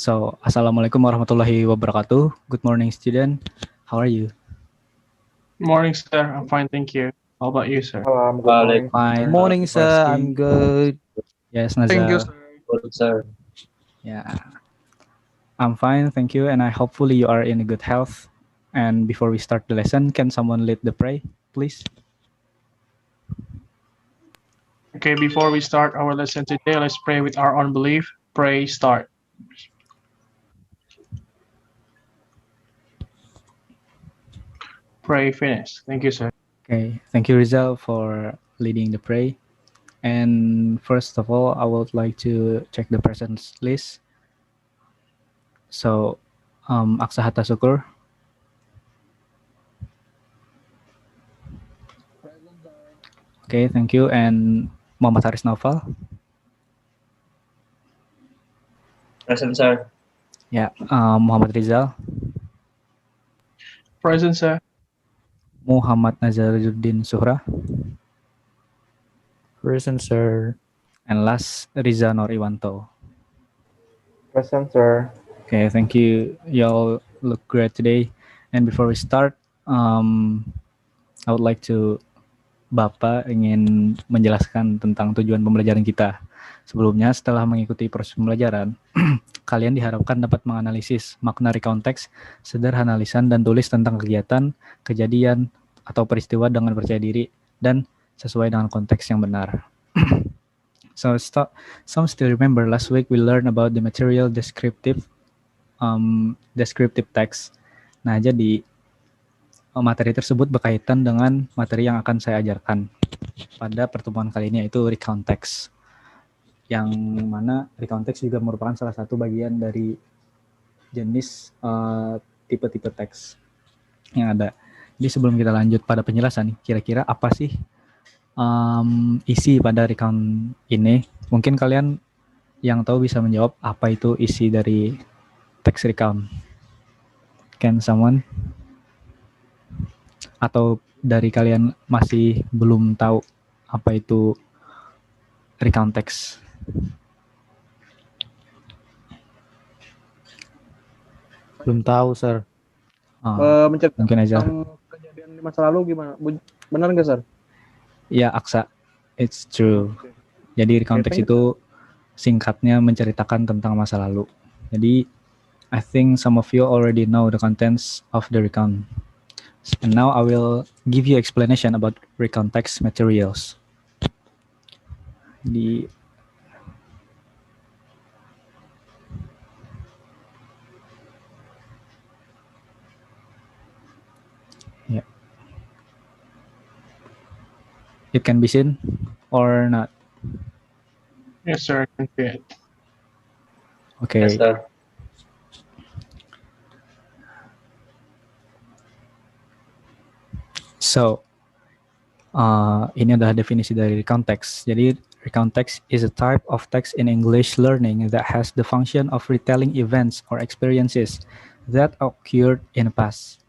So, Assalamualaikum warahmatullahi wabarakatuh. Good morning, student. How are you? Morning, sir. I'm fine, thank you. How about you, sir? Good morning. Fine. Morning, Thank you for sir. asking. I'm good. Yes, Thank you, Nazar. sir. Good, sir. Yeah, I'm fine, thank you. And hopefully you are in good health. And before we start the lesson, can someone lead the pray, please? Okay, before we start our lesson today, let's pray with our unbelief. Pray, start. Pray, finish. Thank you, sir. Okay, thank you, Rizal, for leading the pray. And first of all, I would like to check the presence list. So, Aksa Hatta Syukur. Okay, thank you. And Muhammad Haris Naufal. Present, sir. Ya, Muhammad Rizal. Present, sir. Muhammad Nazaruddin Suhra. Present, sir. And last, Riza Noriwanto. Present, sir. Okay, thank you. Y'all look great today. And before we start, I would like to Bapak ingin menjelaskan tentang tujuan pembelajaran kita. Sebelumnya, setelah mengikuti proses pembelajaran, kalian diharapkan dapat menganalisis makna rekonteks, sederhana lisan, dan tulis tentang kegiatan, kejadian, atau peristiwa dengan percaya diri dan sesuai dengan konteks yang benar. So, some still remember last week we learned about the material descriptive text. Nah, jadi materi tersebut berkaitan dengan materi yang akan saya ajarkan pada pertemuan kali ini, yaitu recount text. Yang mana recount text juga merupakan salah satu bagian dari jenis tipe-tipe teks yang ada. Jadi sebelum kita lanjut pada penjelasan, kira-kira apa sih isi pada recount ini? Mungkin kalian yang tahu bisa menjawab apa itu isi dari teks recount. Can someone? Atau dari kalian masih belum tahu apa itu recount text? Belum tahu, sir. Menceritakan Mungkin aja. kejadian di masa lalu gimana? Benar nggak, sir? Ya, Aksa. It's true. Jadi recount text itu singkatnya menceritakan tentang masa lalu. Jadi, I think some of you already know the contents of the recount. And now I will give you explanation about recount text materials. Di It can be seen or not. Yes, sir. I can see it. Okay. Yes, sir. So, ini adalah definisi dari recount text. Jadi, recount text is a type of text in English learning that has the function of retelling events or experiences that occurred in the past.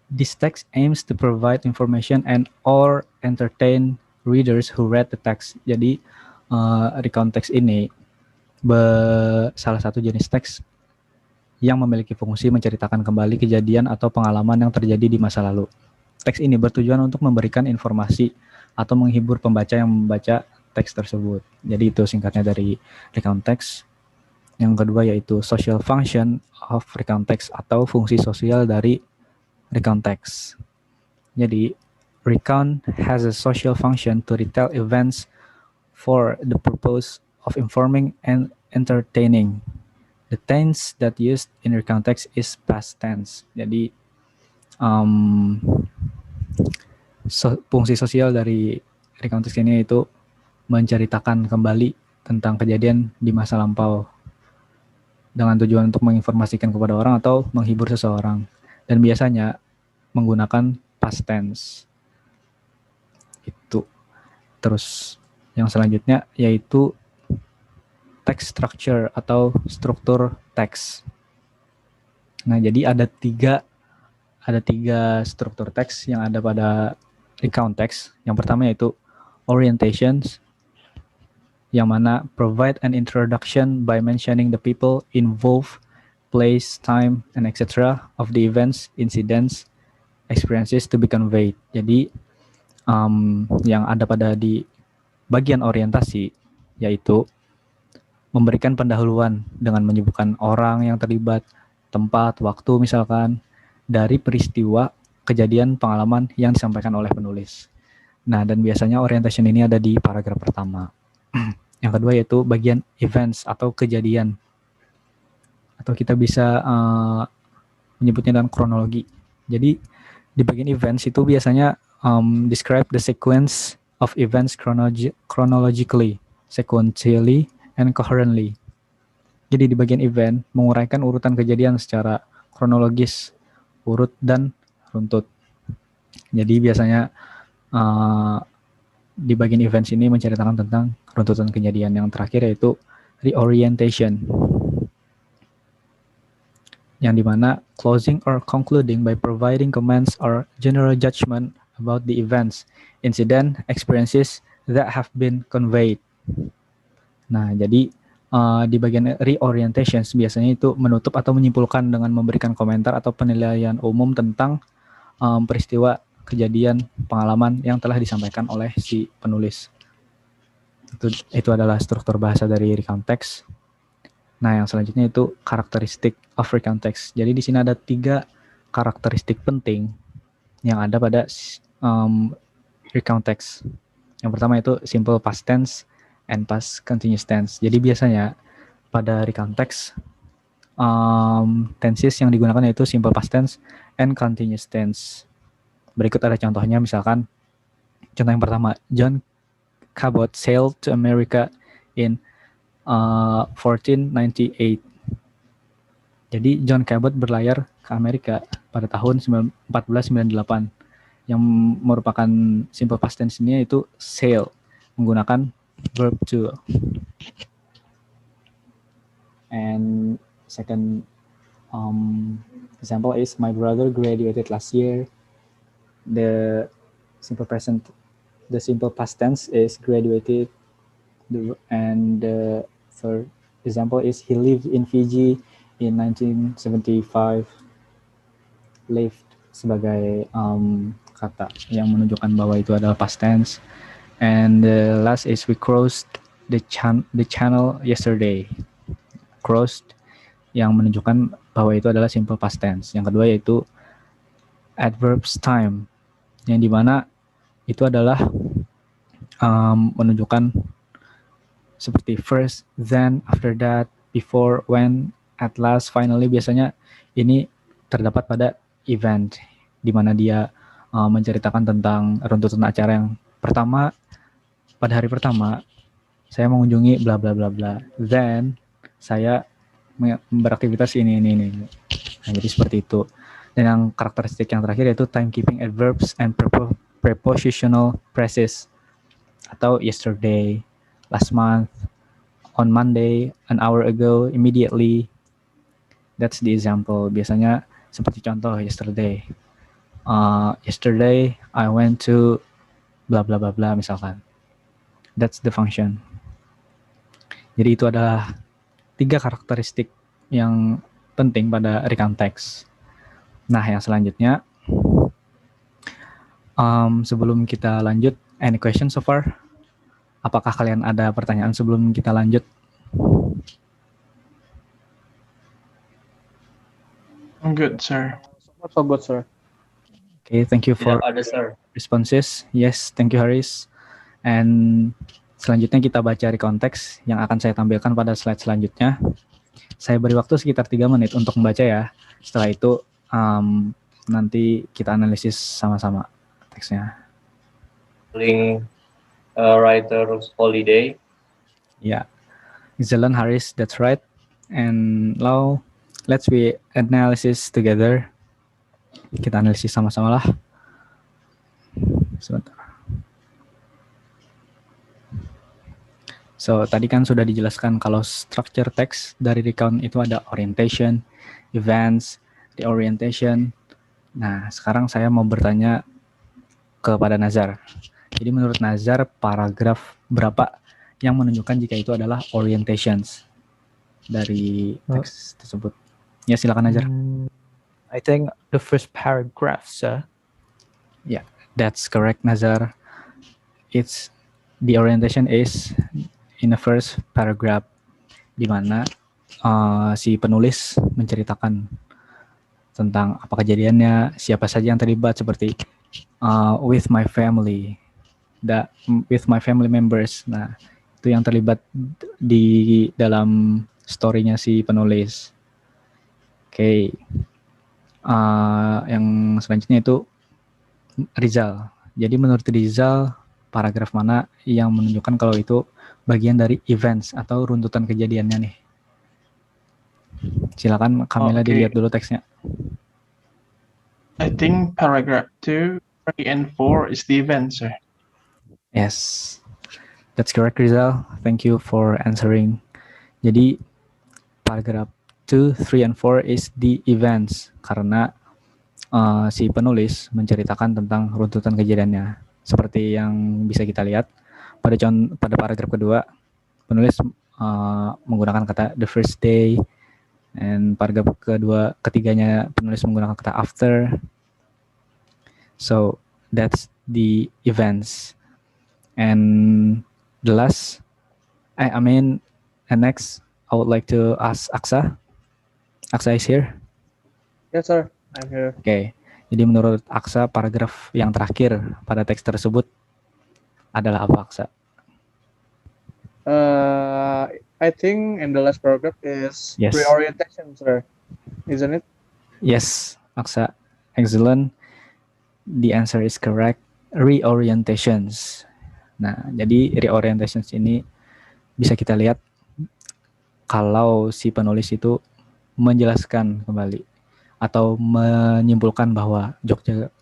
This text aims to provide information and or entertain readers who read the text. Jadi, recount text ini salah satu jenis teks yang memiliki fungsi menceritakan kembali kejadian atau pengalaman yang terjadi di masa lalu. Teks ini bertujuan untuk memberikan informasi atau menghibur pembaca yang membaca teks tersebut. Jadi itu singkatnya dari recount text. Yang kedua yaitu social function of recount text atau fungsi sosial dari recount text. Jadi, recount has a social function to retell events for the purpose of informing and entertaining. The tense that used in recount text is past tense. Jadi, fungsi sosial dari recount text ini itu menceritakan kembali tentang kejadian di masa lampau dengan tujuan untuk menginformasikan kepada orang atau menghibur seseorang. Dan biasanya menggunakan past tense. Itu. Terus yang selanjutnya yaitu text structure atau struktur teks. Nah, jadi ada tiga struktur teks yang ada pada recount text. Yang pertama yaitu orientations, yang mana provide an introduction by mentioning the people involved, place, time, and etc. of the events, incidents, experiences to be conveyed. Jadi yang ada pada di bagian orientasi yaitu memberikan pendahuluan dengan menyebutkan orang yang terlibat, tempat, waktu misalkan, dari peristiwa, kejadian, pengalaman yang disampaikan oleh penulis. Nah, dan biasanya orientation ini ada di paragraf pertama. Yang kedua yaitu bagian events atau kejadian. Atau kita bisa menyebutnya dengan kronologi. Jadi di bagian events itu biasanya describe the sequence of events chronologically, sequentially, and coherently. Jadi di bagian event menguraikan urutan kejadian secara kronologis, urut dan runtut. Jadi biasanya di bagian events ini menceritakan tentang runtutan kejadian. Yang terakhir yaitu reorientation, yang dimana closing or concluding by providing comments or general judgment about the events, incident, experiences that have been conveyed. Nah, jadi di bagian reorientation biasanya itu menutup atau menyimpulkan dengan memberikan komentar atau penilaian umum tentang peristiwa, kejadian, pengalaman yang telah disampaikan oleh si penulis. Itu adalah struktur bahasa dari recount text. Nah, yang selanjutnya itu karakteristik of recount text. Jadi di sini ada 3 karakteristik penting yang ada pada recount text. Yang pertama itu simple past tense and past continuous tense. Jadi biasanya pada recount text tenses yang digunakan yaitu simple past tense and continuous tense. Berikut ada contohnya, misalkan contoh yang pertama, John Cabot sailed to America in 1498. Jadi John Cabot berlayar ke Amerika pada tahun 1498. Yang merupakan simple past tense ini yaitu sail, menggunakan verb to. And second example is my brother graduated last year. The simple past tense is graduated, and the third example is he lived in Fiji in 1975. Lived sebagai kata yang menunjukkan bahwa itu adalah past tense. And the last is we crossed the channel yesterday. Crossed yang menunjukkan bahwa itu adalah simple past tense. Yang kedua yaitu adverbs time, yang dimana itu adalah menunjukkan seperti first, then, after that, before, when, at last, finally. Biasanya ini terdapat pada event, di mana dia menceritakan tentang runtutan acara yang pertama. Pada hari pertama saya mengunjungi bla bla bla bla, then saya beraktivitas ini. Nah, jadi seperti itu. Dan yang karakteristik yang terakhir yaitu timekeeping adverbs and prepositional phrases, atau yesterday, last month, on Monday, an hour ago, immediately. That's the example. Biasanya seperti contoh yesterday. Yesterday I went to bla bla bla bla misalkan. That's the function. Jadi itu adalah 3 karakteristik yang penting pada recount text. Nah, yang selanjutnya, sebelum kita lanjut, any question so far? Apakah kalian ada pertanyaan sebelum kita lanjut? I'm good, sir. So good, sir. Okay, thank you for Tidak ada, sir. responses. Yes, thank you Haris. And selanjutnya kita baca recount text yang akan saya tampilkan pada slide selanjutnya. Saya beri waktu sekitar 3 menit untuk membaca ya. Setelah itu nanti kita analisis sama-sama teksnya. Link writer's holiday. Ya, excellent Haris, that's right. And now let's we analysis together. Kita analisis sama-sama lah. Sebentar. So, tadi kan sudah dijelaskan kalau structure text dari recount itu ada orientation, events, reorientation. Nah, sekarang saya mau bertanya kepada Nazar. Jadi menurut Nazar, paragraf berapa yang menunjukkan jika itu adalah orientations dari teks tersebut. Ya, silakan Nazar. I think the first paragraph, sir. Yeah, that's correct, Nazar. It's the orientation is in the first paragraph, di mana si penulis menceritakan tentang apa kejadiannya, siapa saja yang terlibat, seperti with my family, with my family members. Nah, itu yang terlibat di dalam story-nya si penulis. Oke. Yang selanjutnya itu Rizal. Jadi menurut Rizal, paragraf mana yang menunjukkan kalau itu bagian dari events atau runtutan kejadiannya nih? Silakan Kamila dilihat dulu teksnya. I think paragraph 2, 3, and 4 is the event, sir. Yes, that's correct, Rizal. Thank you for answering. Jadi paragraph 2, 3, and 4 is the events, karena si penulis menceritakan tentang runtutan kejadiannya. Seperti yang bisa kita lihat pada paragraf kedua, penulis menggunakan kata the first day, dan paragraf ketiganya penulis menggunakan kata after. So that's the events. And the last, and next, I would like to ask Aksa. Aksa is here? Yes, sir. I'm here. Oke, jadi menurut Aksa, paragraf yang terakhir pada teks tersebut adalah apa, Aksa? I think in the last paragraph is Yes. reorientation, sir. Isn't it? Yes, Aksa. Excellent. The answer is correct. Reorientations. Nah, jadi reorientations ini bisa kita lihat kalau si penulis itu menjelaskan kembali atau menyimpulkan bahwa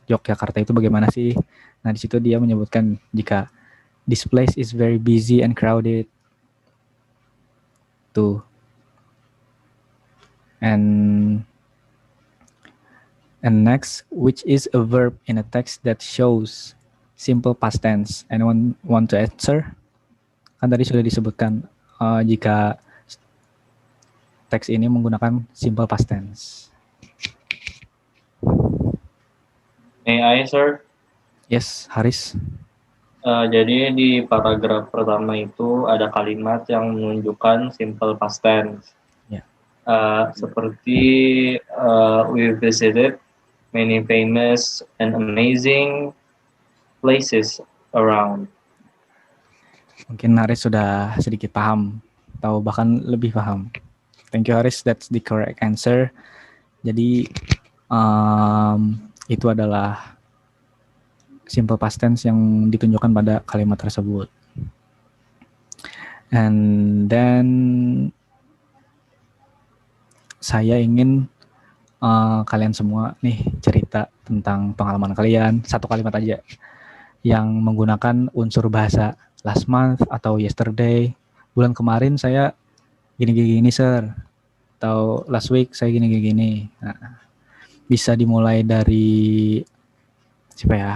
Yogyakarta itu bagaimana sih. Nah, di situ dia menyebutkan jika this place is very busy and crowded. Tuh. And next, which is a verb in a text that shows simple past tense. Anyone want to answer? Kan tadi sudah disebutkan jika teks ini menggunakan simple past tense. May I, sir? Yes, Haris. Jadi di paragraf pertama itu ada kalimat yang menunjukkan simple past tense. Ya. Seperti we visited many famous and amazing places around. Mungkin Haris sudah sedikit paham atau bahkan lebih paham. Thank you, Haris. That's the correct answer. Jadi itu adalah simple past tense yang ditunjukkan pada kalimat tersebut. And then saya ingin kalian semua nih cerita tentang pengalaman kalian, satu kalimat aja yang menggunakan unsur bahasa last month atau yesterday. Bulan kemarin saya gini-gini, sir. Atau last week saya gini-gini. Nah, bisa dimulai dari siapa ya?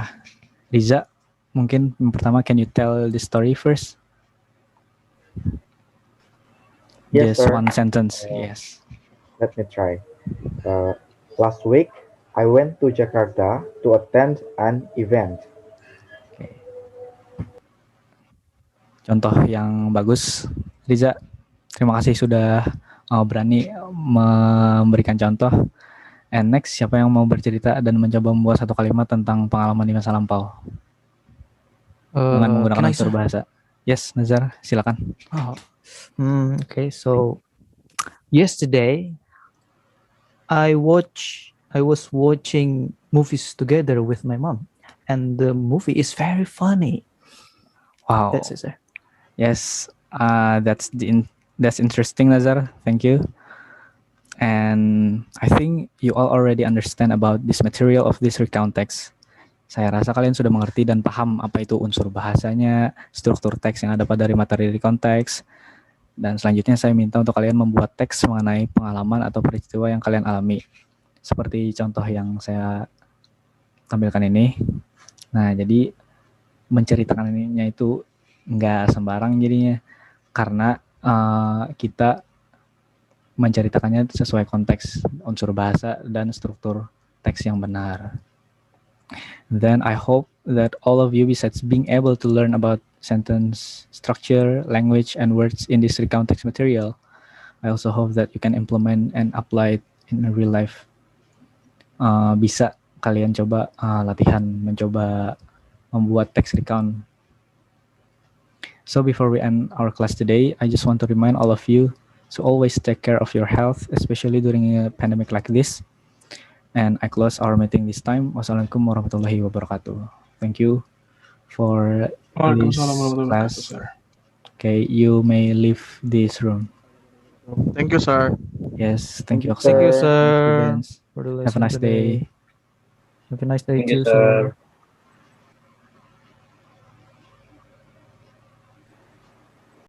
Riza, mungkin yang pertama, can you tell the story first? Yes, Just sir. one sentence. Yes. Let me try. Last week, I went to Jakarta to attend an event. Okay. Contoh yang bagus, Riza. Terima kasih sudah berani memberikan contoh. And next, siapa yang mau bercerita dan mencoba membuat satu kalimat tentang pengalaman di masa lampau dengan menggunakan unsur bahasa? Yes, Nazar, silakan. Okay, so yesterday I was watching movies together with my mom, and the movie is very funny. Wow. That's it, sir. Yes, that's interesting, Nazar. Thank you. And I think you all already understand about this material of this recount text. Saya rasa kalian sudah mengerti dan paham apa itu unsur bahasanya, struktur teks yang ada pada materi recount text. Dan selanjutnya saya minta untuk kalian membuat teks mengenai pengalaman atau peristiwa yang kalian alami. Seperti contoh yang saya tampilkan ini. Nah, jadi menceritakan ininya itu nggak sembarang jadinya, karena kita menceritakannya sesuai konteks, unsur bahasa, dan struktur teks yang benar. Then I hope that all of you, besides being able to learn about sentence structure, language, and words in this recount text material, I also hope that you can implement and apply it in real life. Bisa kalian coba latihan mencoba membuat text recount. So before we end our class today, I just want to remind all of you to always take care of your health, especially during a pandemic like this. And I close our meeting this time. Wassalamualaikum warahmatullahi wabarakatuh. Thank you for this Waalaikumsalam warahmatullahi class. wabarakatuh, sir. Okay, you may leave this room. Thank you, sir. Yes, thank you, Thank you, Oxy. sir, Students. for the Have a lesson nice today. day. Have a nice day Thank you, too, sir. sir.